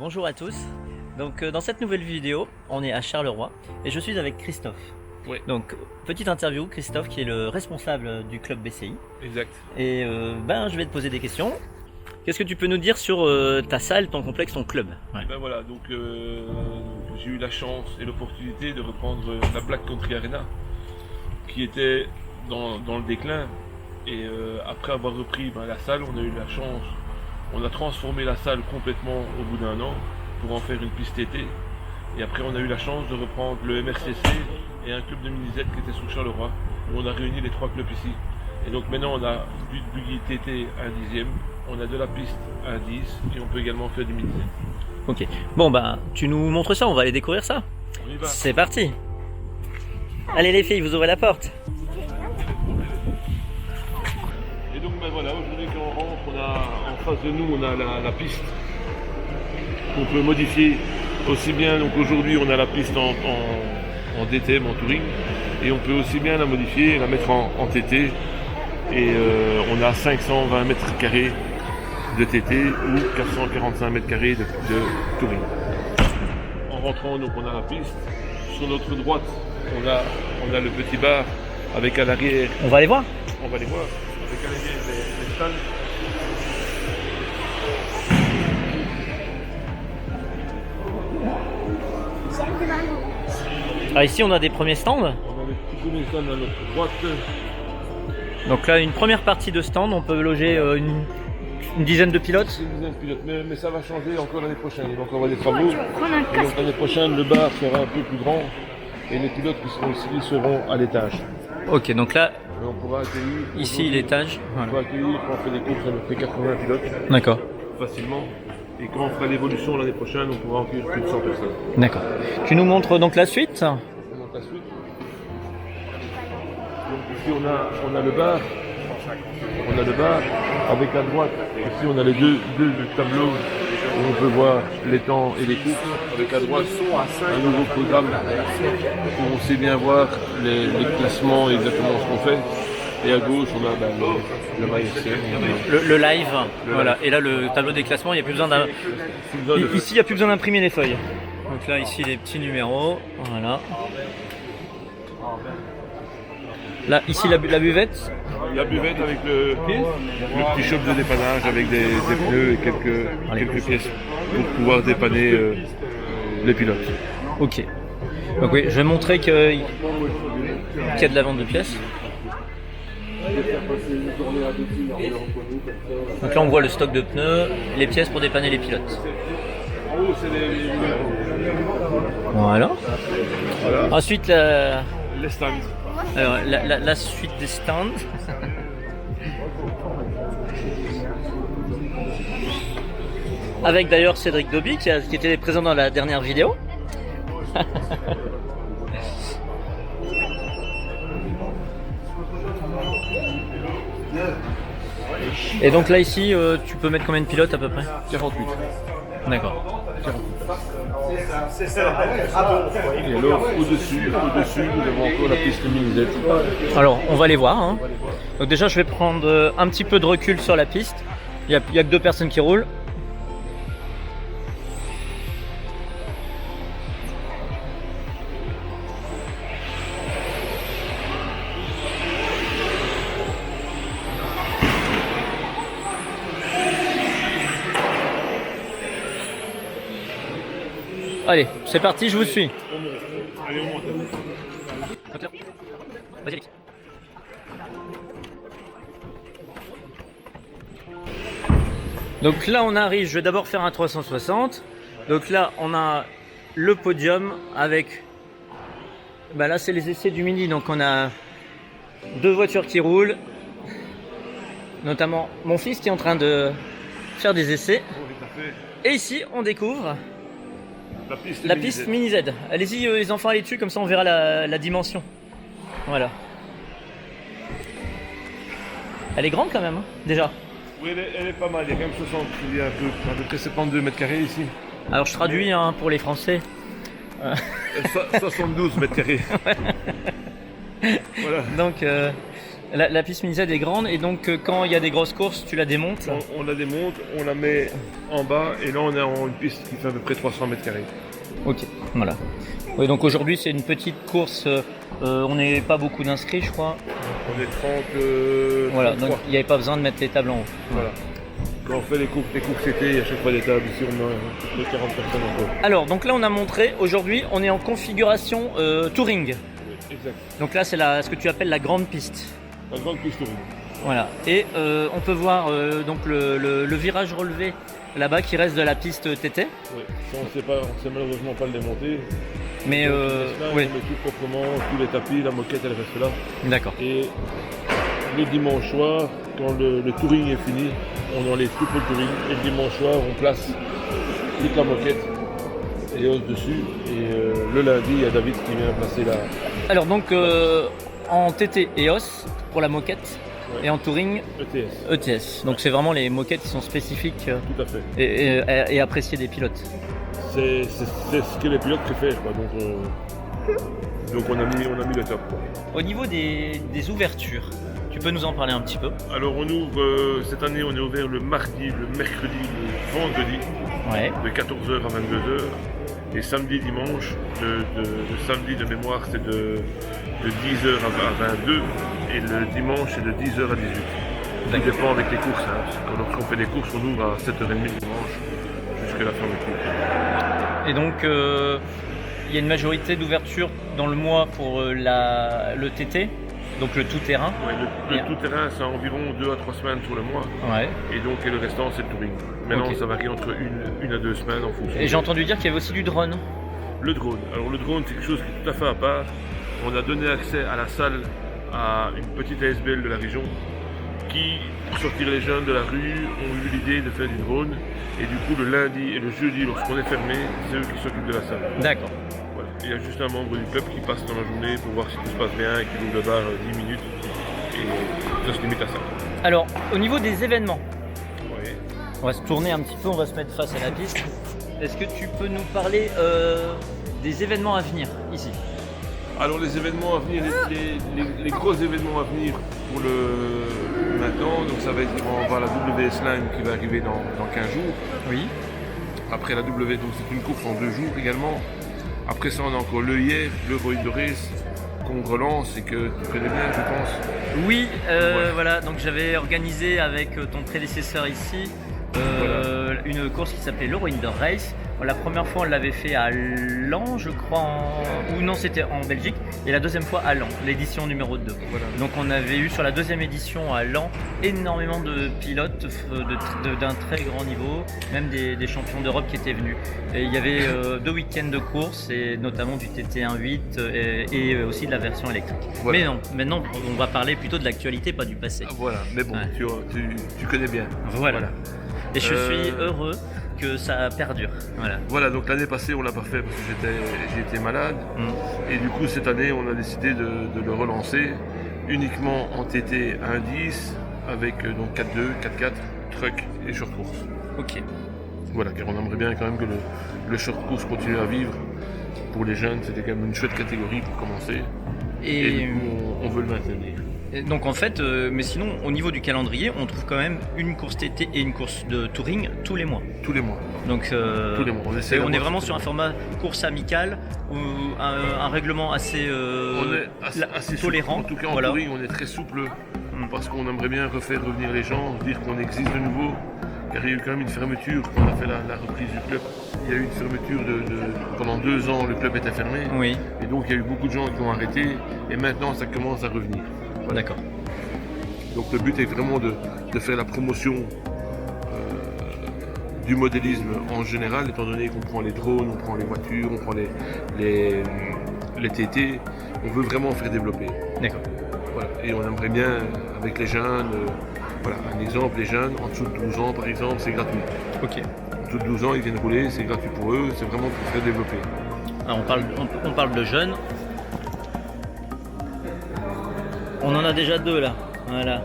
Bonjour à tous. Donc dans cette nouvelle vidéo, on est à Charleroi et je suis avec Christophe. Oui. Donc petite interview, Christophe qui est le responsable du club BCI. Exact. Et je vais te poser des questions. Qu'est-ce que tu peux nous dire sur ta salle, ton complexe, ton club? Et ben voilà, donc j'ai eu la chance et l'opportunité de reprendre la Black Country Arena qui était dans le déclin. Et après avoir repris la salle, on a eu la chance, on a transformé la salle complètement au bout d'un an pour en faire une piste été. Et après on a eu la chance de reprendre le MRCC et un club de mini-Z qui était sur Charleroi, où on a réuni les trois clubs ici. Et donc maintenant on a du buggy TT un dixième, on a de la piste un 10 et on peut également faire du mini-Z. Ok, bon tu nous montres ça, on va aller découvrir ça. On y va. C'est parti. Allez les filles, vous ouvrez la porte. Et donc voilà, aujourd'hui quand on rentre, on a en face de nous on a la piste qu'on peut modifier aussi bien. Donc aujourd'hui on a la piste en DTM, en touring, et on peut aussi bien la modifier et la mettre en TT. Et on a 520 mètres carrés de TT ou 445 mètres carrés de touring. En rentrant, donc on a la piste. Sur notre droite, on a le petit bar avec à l'arrière. On va aller voir. On va les voir. Avec à l'arrière les stands. Ah, ici on a des premiers stands. On a les petits premiers stands à notre droite. Donc là une première partie de stand, on peut loger une dizaine de pilotes. Une dizaine de pilotes, mais ça va changer encore l'année prochaine. Il va encore avoir des travaux. Et donc l'année prochaine, le bar sera un peu plus grand et les pilotes qui seront ici seront à l'étage. Ok, donc là, Et on pourra accueillir. ici l'étage. On pourra accueillir, quand on fait des courses, on fait 80 pilotes D'accord. facilement. Et quand on fera l'évolution l'année prochaine, on pourra accueillir plus de 100 personnes. D'accord. Tu nous montres donc la suite. On monte la suite. Donc ici on a le bar. On a le bar avec à droite. Ici on a les deux tableaux où on peut voir les temps et les courses. Avec à droite un nouveau programme où on sait bien voir les classements et exactement ce qu'on fait. Et à gauche on a le MySCM. Le live. Voilà. Et là le tableau des classements, il n'y a plus besoin d'un. Ici il n'y a plus besoin d'imprimer les feuilles. Donc là ici les petits numéros. Voilà. Là ici la buvette. La buvette avec le petit shop de dépannage avec des pneus et quelques pièces pour pouvoir dépanner les pilotes. Ok. Donc oui, je vais montrer qu'il y a de la vente de pièces. Donc là on voit le stock de pneus, les pièces pour dépanner les pilotes. En haut c'est Voilà. Ensuite les stands. alors, la suite des stands. Avec d'ailleurs Cédric Dobby qui était présent dans la dernière vidéo. Et donc là ici tu peux mettre combien de pilotes à peu près? 48. D'accord. Et alors au-dessus, nous avons encore la piste mini-Z. Alors on va les voir. Hein. Donc déjà je vais prendre un petit peu de recul sur la piste. Il n'y a que deux personnes qui roulent. Allez, c'est parti, je vous suis. Allez, on monte. Vas-y, Alex. Donc là on arrive, je vais d'abord faire un 360. Donc là on a le podium avec... là c'est les essais du mini, donc on a deux voitures qui roulent. Notamment mon fils qui est en train de faire des essais. Et ici on découvre la piste mini Z. Allez-y les enfants, allez dessus, comme ça on verra la dimension. Voilà. Elle est grande quand même, hein, déjà. Oui, elle est pas mal, il y a quand même 60, il y a à peu près 72 mètres carrés ici. Alors je traduis pour les Français. 72 mètres carrés. Voilà. Donc La piste mini Z est grande et donc quand il y a des grosses courses, tu la démontes. On la démonte, on la met en bas et là on est en une piste qui fait à peu près 300 mètres carrés. Ok, voilà. Oui, donc aujourd'hui c'est une petite course, on n'est pas beaucoup d'inscrits je crois. On est 30. Voilà, 33. donc il n'y avait pas besoin de mettre les tables en haut. Voilà. Quand on fait les courses été, il y a chaque fois des tables. Ici, on a à peu près 40 personnes encore. Alors, donc là, on a montré, aujourd'hui, on est en configuration touring. Oui, exact. Donc là, c'est ce que tu appelles la grande piste. La grande piste touring. Voilà. Et on peut voir donc le virage relevé là-bas qui reste de la piste TT. Oui. Ça, on ne sait malheureusement pas le démonter. Mais Donc, oui. on met tout proprement, tous les tapis, la moquette, elle reste là. D'accord. Et le dimanche soir, quand le touring est fini, on enlève tout pour le touring. Et le dimanche soir, on place toute la moquette et hausse dessus. Et le lundi, il y a David qui vient placer la Alors donc en TT et os pour la moquette Ouais. et en touring ETS. ETS. Donc c'est vraiment les moquettes qui sont spécifiques Tout à fait. et appréciées des pilotes. C'est ce que les pilotes préfèrent, quoi. Donc on a mis le top, quoi. Au niveau des ouvertures, tu peux nous en parler un petit peu? Alors on ouvre, cette année on est ouvert le mardi, le mercredi, le vendredi, Ouais. de 14h à 22h. Et samedi, dimanche, le samedi de mémoire c'est de 10h à 22 et le dimanche c'est de 10h à 18. Ça dépend avec les courses. Hein. Lorsqu'on fait des courses, on ouvre à 7h30 le dimanche jusqu'à la fermeture. Et donc il y a une majorité d'ouverture dans le mois pour le TT, donc le tout-terrain. Ouais, le tout-terrain c'est environ 2 à 3 semaines sur le mois. Ouais. Et donc et le restant c'est le touring. Maintenant Ok. ça varie entre une à 2 semaines en fonction. Et j'ai entendu dire qu'il y avait aussi du drone. Le drone. Alors le drone c'est quelque chose qui est tout à fait à part. On a donné accès à la salle à une petite ASBL de la région qui, pour sortir les jeunes de la rue, ont eu l'idée de faire du drone. Et du coup le lundi et le jeudi lorsqu'on est fermé, c'est eux qui s'occupent de la salle. D'accord. Voilà. Il y a juste un membre du club qui passe dans la journée pour voir si tout se passe bien et qui ouvre le bar 10 minutes. Et ça se limite à ça. Alors au niveau des événements, Oui. on va se tourner un petit peu, on va se mettre face à la piste. Est-ce que tu peux nous parler des événements à venir ici? Alors les événements à venir, les gros événements à venir pour le maintenant, donc ça va être on va voir la WS Line qui va arriver dans 15 jours. Oui. Après la W, donc c'est une course en 2 jours également. Après ça on a encore l'EIF, l'Euro Indoor Race qu'on relance et que tu connais bien je pense. Oui, Ouais. voilà, donc j'avais organisé avec ton prédécesseur ici une course qui s'appelait l'Euro Indoor Race. La première fois on l'avait fait à Laon je crois, ou non c'était en Belgique, et la deuxième fois à Laon, l'édition numéro 2. Voilà. Donc on avait eu sur la deuxième édition à Laon énormément de pilotes d'un très grand niveau, même des champions d'Europe qui étaient venus. Et il y avait 2 week-ends de course, et notamment du TT 1.8 et aussi de la version électrique. Voilà. Mais non, maintenant on va parler plutôt de l'actualité, pas du passé. Ah, voilà, mais bon, Ouais. tu connais bien. Voilà. Et je suis Euh, heureux que ça perdure. Voilà. Voilà, donc l'année passée on l'a pas fait parce que j'ai été malade. Mm. Et du coup cette année on a décidé de le relancer uniquement en TT 1.10 avec donc 4.2, 4.4, truck et short course. Ok. Voilà, car on aimerait bien quand même que le short course continue à vivre. Pour les jeunes, c'était quand même une chouette catégorie pour commencer. Et du coup, on veut le maintenir. Et donc en fait, mais sinon au niveau du calendrier, on trouve quand même une course TT et une course de touring tous les mois. Tous les mois. Donc Tous les mois. On essaie et on est d'avoir vraiment tous sur un les format course amicale ou un règlement assez, mois. On est assez tolérant. souple. En tout cas, en Voilà. touring, on est très souple Mm. parce qu'on aimerait bien refaire revenir les gens, dire qu'on existe de nouveau. Car il y a eu quand même une fermeture quand on a fait la reprise du club. Il y a eu une fermeture pendant 2 ans, le club était fermé. Oui, Et donc il y a eu beaucoup de gens qui ont arrêté. Et maintenant, ça commence à revenir. Voilà. d'accord. Donc le but est vraiment de faire la promotion du modélisme en général, étant donné qu'on prend les drones, on prend les voitures, on prend les TT. On veut vraiment faire développer. D'accord. Voilà. Et on aimerait bien, avec les jeunes, voilà, un exemple, les jeunes, en dessous de 12 ans par exemple, c'est gratuit. Ok. En dessous de 12 ans, ils viennent rouler, c'est gratuit pour eux, c'est vraiment pour faire développer. Alors on parle de jeunes. On en a déjà 2 là. Voilà.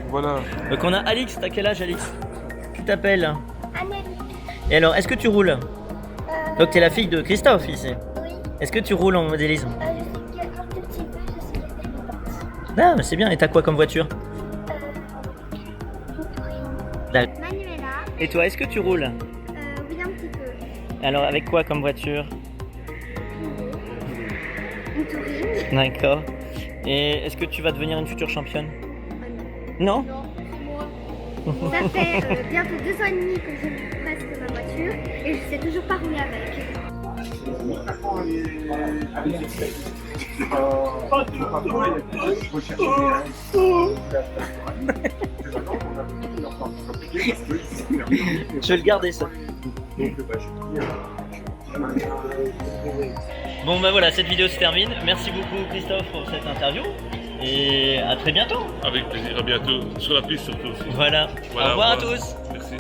Voilà. Donc on a Alix, t'as quel âge Alix? Tu t'appelles? Amélie, Et alors, est-ce que tu roules? Donc t'es la fille de Christophe ici. oui, Est-ce que tu roules en modélisme? je sais qu'un tout petit peu, je sais qu'il y a des Ah, mais c'est bien. Et t'as quoi comme voiture? Manuela, Et toi, est-ce que tu roules? oui un petit peu. Alors, avec quoi comme voiture? Une touring. D'accord. Et est-ce que tu vas devenir une future championne? Non? Non, c'est moi. Ça fait bientôt 2 ans et demi que j'ai presque ma voiture et je sais toujours pas rouler avec. Je vais le garder ça. Bon bah voilà, cette vidéo se termine. Merci beaucoup Christophe pour cette interview et à très bientôt. Avec plaisir, à bientôt. Sur la piste surtout aussi. Voilà. Voilà, Au revoir à au revoir. tous. Merci.